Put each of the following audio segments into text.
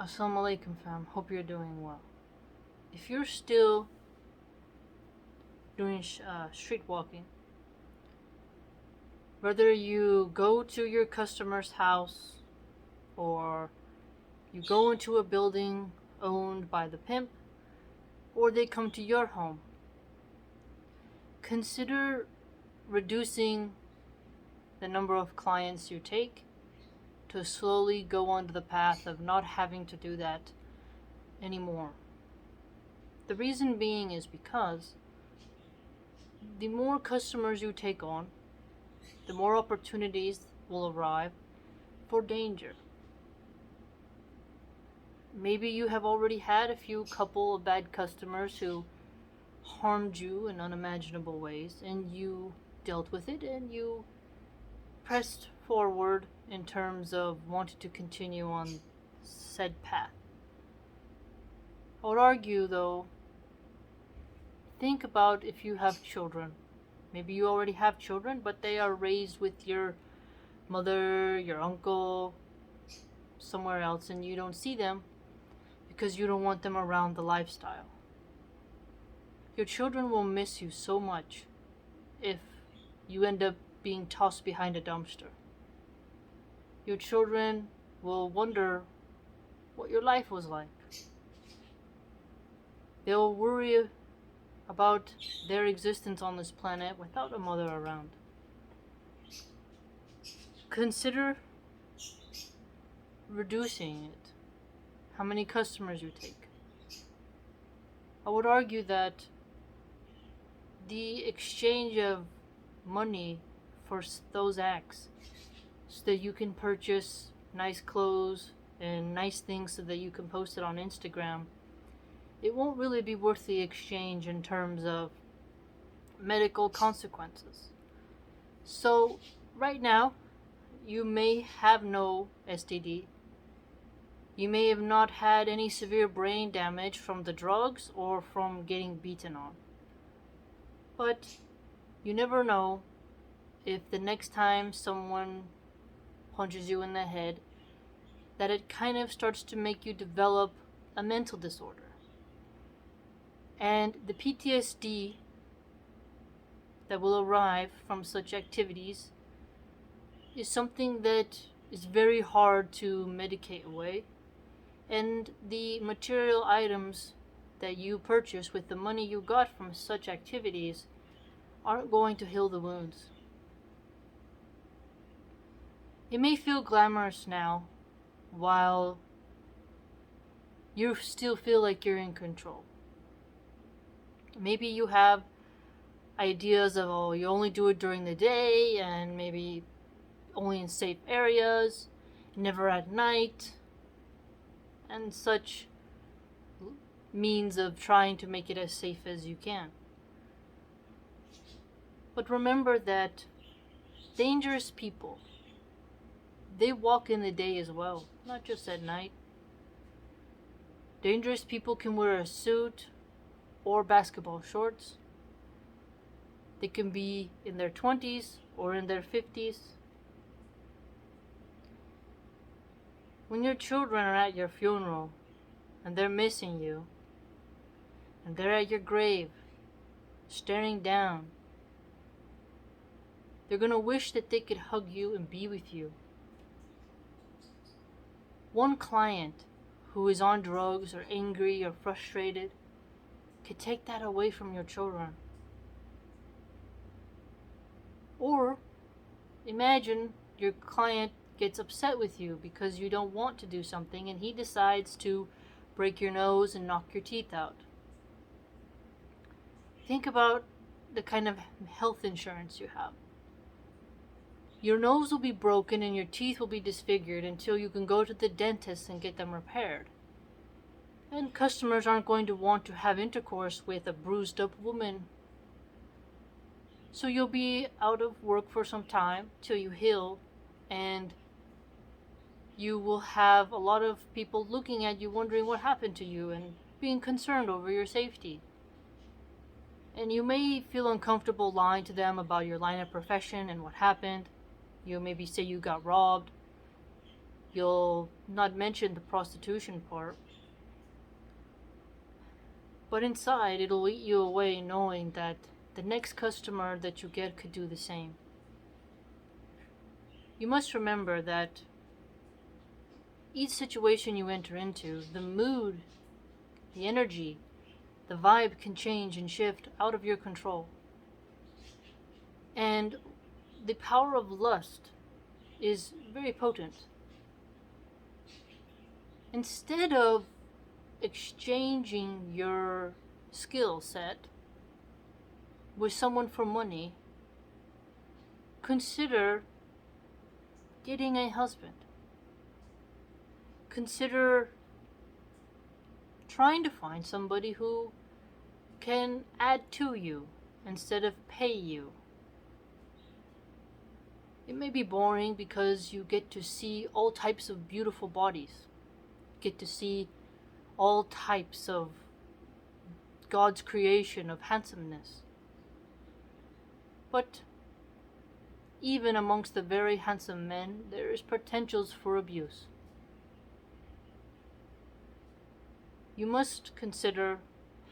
Assalamu alaikum fam, hope you're doing well. If you're still doing street walking, whether you go to your customer's house or you go into a building owned by the pimp or they come to your home, consider reducing the number of clients you take to slowly go onto the path of not having to do that anymore. The reason being is because the more customers you take on, the more opportunities will arrive for danger. Maybe you have already had a few couple of bad customers who harmed you in unimaginable ways, and you dealt with it and you pressed forward in terms of wanting to continue on said path. I would argue, though, think about if you have children. Maybe you already have children, but they are raised with your mother, your uncle, somewhere else, and you don't see them because you don't want them around the lifestyle. Your children will miss you so much if you end up being tossed behind a dumpster. Your children will wonder what your life was like. They'll worry about their existence on this planet without a mother around. Consider reducing it, how many customers you take. I would argue that the exchange of money for those acts so that you can purchase nice clothes and nice things so that you can post it on Instagram, it won't really be worth the exchange in terms of medical consequences. So right now, you may have no STD. You may have not had any severe brain damage from the drugs or from getting beaten on. But you never know if the next time someone punches you in the head, that it kind of starts to make you develop a mental disorder. And the PTSD that will arrive from such activities is something that is very hard to medicate away. And the material items that you purchase with the money you got from such activities aren't going to heal the wounds. It may feel glamorous now, while you still feel like you're in control. Maybe you have ideas of, oh, you only do it during the day, and maybe only in safe areas, never at night, and such means of trying to make it as safe as you can. But remember that dangerous people, they walk in the day as well, not just at night. Dangerous people can wear a suit or basketball shorts. They can be in their 20s or in their 50s. When your children are at your funeral and they're missing you, and they're at your grave, staring down, they're gonna wish that they could hug you and be with you. One client who is on drugs or angry or frustrated could take that away from your children. Or imagine your client gets upset with you because you don't want to do something and he decides to break your nose and knock your teeth out. Think about the kind of health insurance you have. Your nose will be broken and your teeth will be disfigured until you can go to the dentist and get them repaired. And customers aren't going to want to have intercourse with a bruised up woman. So you'll be out of work for some time till you heal, and you will have a lot of people looking at you wondering what happened to you and being concerned over your safety. And you may feel uncomfortable lying to them about your line of profession and what happened. You maybe say you got robbed. You'll not mention the prostitution part, but inside it'll eat you away knowing that the next customer that you get could do the same. You must remember that each situation you enter into, the mood, the energy, the vibe can change and shift out of your control. And the power of lust is very potent. Instead of exchanging your skill set with someone for money, consider getting a husband. Consider trying to find somebody who can add to you instead of pay you. It may be boring because you get to see all types of beautiful bodies. Get to see all types of God's creation of handsomeness. But even amongst the very handsome men, there is potentials for abuse. You must consider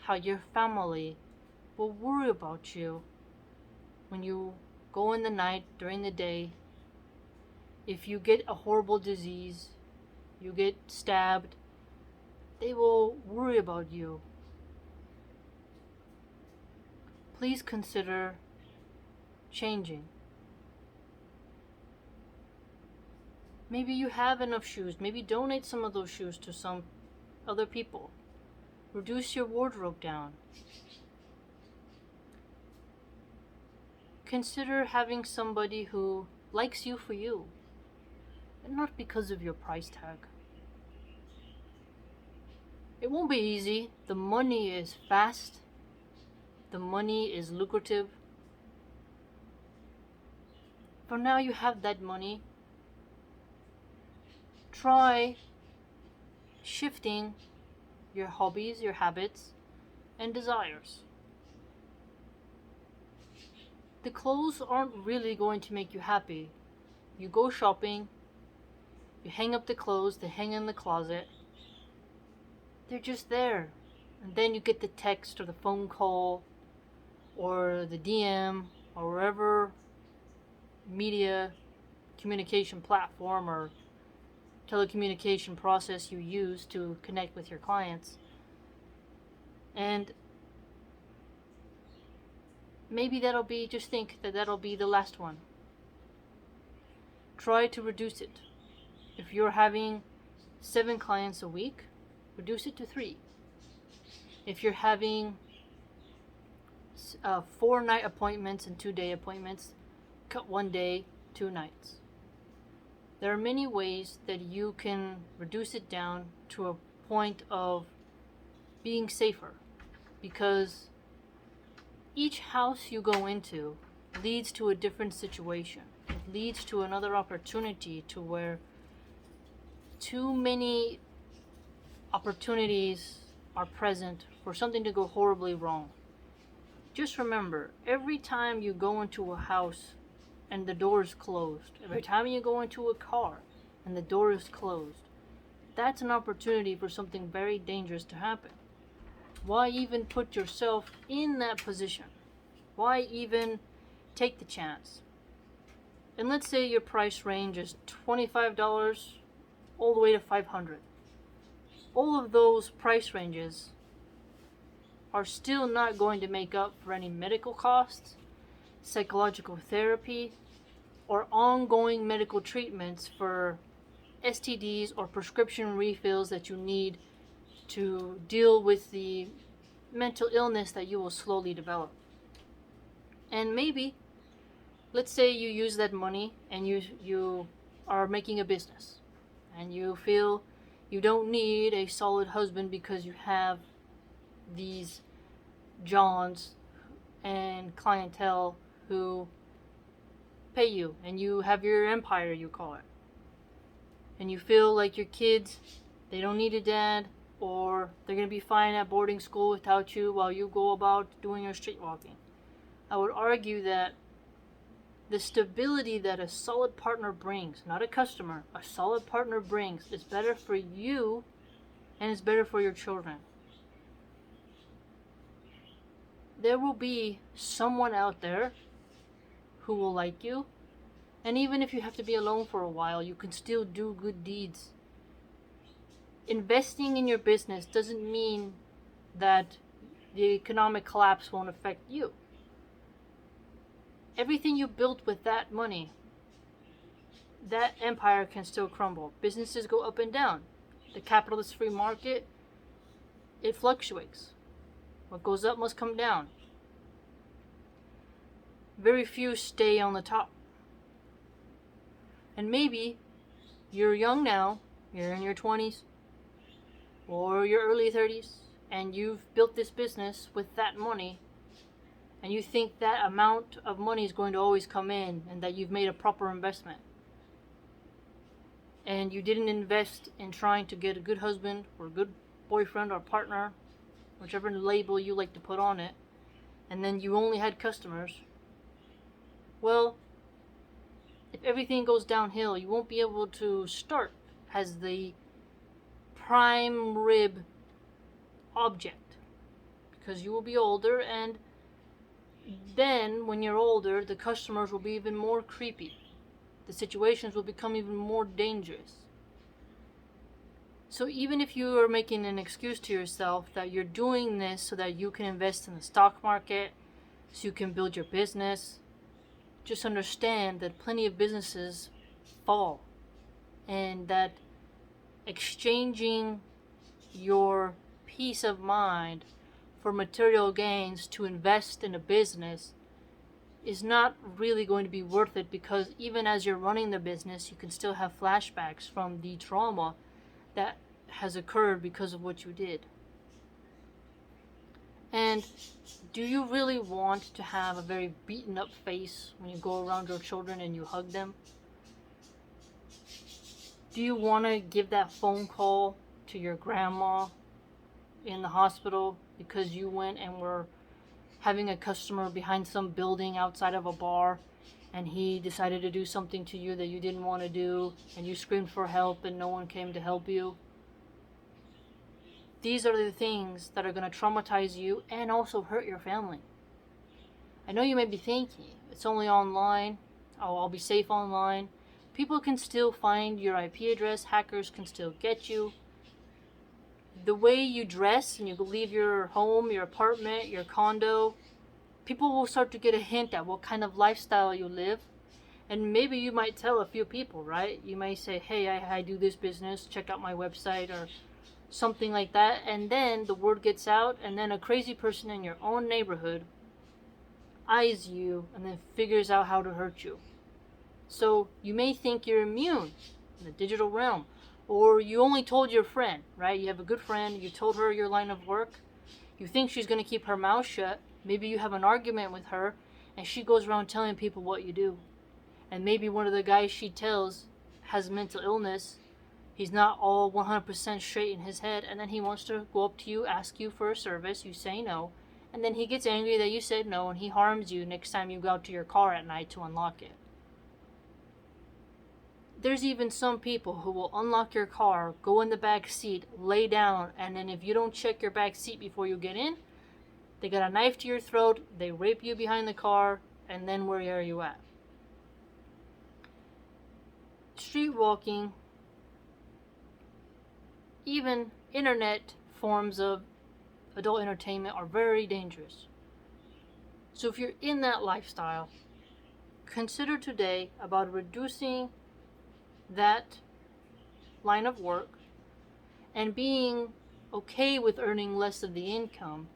how your family will worry about you when you go in the night, during the day. If you get a horrible disease, you get stabbed, they will worry about you. Please consider changing. Maybe you have enough shoes. Maybe donate some of those shoes to some other people. Reduce your wardrobe down. Consider having somebody who likes you for you, and not because of your price tag. It won't be easy. The money is fast. The money is lucrative. For now you have that money. Try shifting your hobbies, your habits, and desires. The clothes aren't really going to make you happy. You go shopping, you hang up the clothes, they hang in the closet. They're just there. And then you get the text or the phone call or the DM or wherever media communication platform or telecommunication process you use to connect with your clients. And maybe just think that that'll be the last one. Try to reduce it. If you're having 7 clients a week, reduce it to 3. If you're having 4 night appointments and 2 day appointments, cut 1 day, 2 nights. There are many ways that you can reduce it down to a point of being safer, because each house you go into leads to a different situation. It leads to another opportunity to where too many opportunities are present for something to go horribly wrong. Just remember, every time you go into a house and the door is closed, every time you go into a car and the door is closed, that's an opportunity for something very dangerous to happen. Why even put yourself in that position? Why even take the chance? And let's say your price range is $25 all the way to $500. All of those price ranges are still not going to make up for any medical costs, psychological therapy, or ongoing medical treatments for STDs or prescription refills that you need to deal with the mental illness that you will slowly develop. And maybe, let's say you use that money and you are making a business and you feel you don't need a solid husband because you have these Johns and clientele who pay you, and you have your empire, you call it. And you feel like your kids, they don't need a dad, or they're going to be fine at boarding school without you while you go about doing your street walking. I would argue that The stability that a solid partner brings, not a customer, a solid partner brings, is better for you and it's better for your children. There will be someone out there who will like you, and even if you have to be alone for a while, you can still do good deeds. Investing in your business doesn't mean that the economic collapse won't affect you. Everything you built with that money, that empire can still crumble. Businesses go up and down. The capitalist free market, it fluctuates. What goes up must come down. Very few stay on the top. And maybe you're young now, you're in your 20s or your early 30s, and you've built this business with that money, and you think that amount of money is going to always come in and that you've made a proper investment. And you didn't invest in trying to get a good husband or a good boyfriend or partner, whichever label you like to put on it, and then you only had customers. Well, if everything goes downhill, you won't be able to start as the prime rib object because you will be older, and then when you're older, the customers will be even more creepy. The situations will become even more dangerous. So even if you are making an excuse to yourself that you're doing this so that you can invest in the stock market, so you can build your business, just understand that plenty of businesses fall, and that exchanging your peace of mind for material gains to invest in a business is not really going to be worth it, because even as you're running the business, you can still have flashbacks from the trauma that has occurred because of what you did. And do you really want to have a very beaten up face when you go around your children and you hug them? Do you want to give that phone call to your grandma in the hospital because you went and were having a customer behind some building outside of a bar, and he decided to do something to you that you didn't want to do, and you screamed for help and no one came to help you? These are the things that are going to traumatize you and also hurt your family. I know you may be thinking, it's only online. Oh, I'll be safe online. People can still find your IP address. Hackers can still get you. The way you dress and you leave your home, your apartment, your condo, people will start to get a hint at what kind of lifestyle you live. And maybe you might tell a few people, right? You may say, hey, I do this business, check out my website, or something like that. And then the word gets out, and then a crazy person in your own neighborhood eyes you and then figures out how to hurt you. So you may think you're immune in the digital realm, or you only told your friend, right? You have a good friend, you told her your line of work, you think she's going to keep her mouth shut. Maybe you have an argument with her and she goes around telling people what you do. And maybe one of the guys she tells has mental illness. He's not all 100% straight in his head, and then he wants to go up to you, ask you for a service, you say no, and then he gets angry that you said no, and he harms you next time you go out to your car at night to unlock it. There's even some people who will unlock your car, go in the back seat, lay down, and then if you don't check your back seat before you get in, they got a knife to your throat, they rape you behind the car, and then where are you at? Street walking, even internet forms of adult entertainment are very dangerous. So if you're in that lifestyle, consider today about reducing that line of work and being okay with earning less of the income.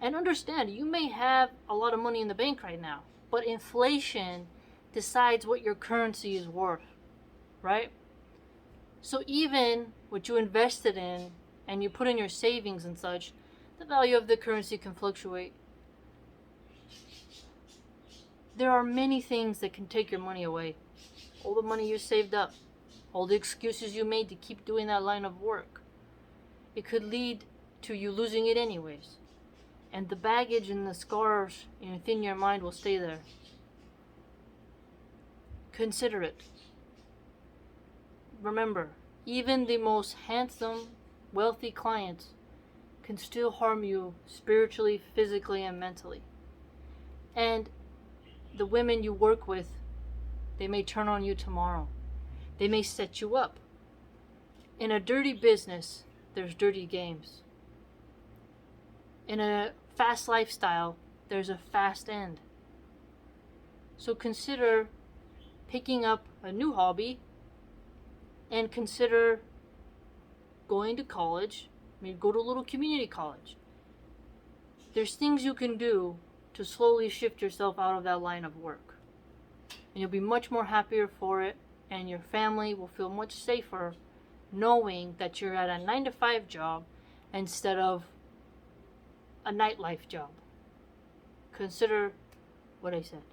And understand, you may have a lot of money in the bank right now, but inflation decides what your currency is worth, right? So even what you invested in and you put in your savings and such, the value of the currency can fluctuate. There are many things that can take your money away. All the money you saved up, all the excuses you made to keep doing that line of work. It could lead to you losing it anyways. And the baggage and the scars within your mind will stay there. Consider it. Remember, even the most handsome, wealthy clients can still harm you spiritually, physically, and mentally. And the women you work with, they may turn on you tomorrow. They may set you up. In a dirty business, there's dirty games. In a fast lifestyle, there's a fast end. So consider picking up a new hobby and consider going to college. Maybe go to a little community college. There's things you can do to slowly shift yourself out of that line of work. And you'll be much more happier for it, and your family will feel much safer knowing that you're at a 9-to-5 job instead of a nightlife job. Consider what I said.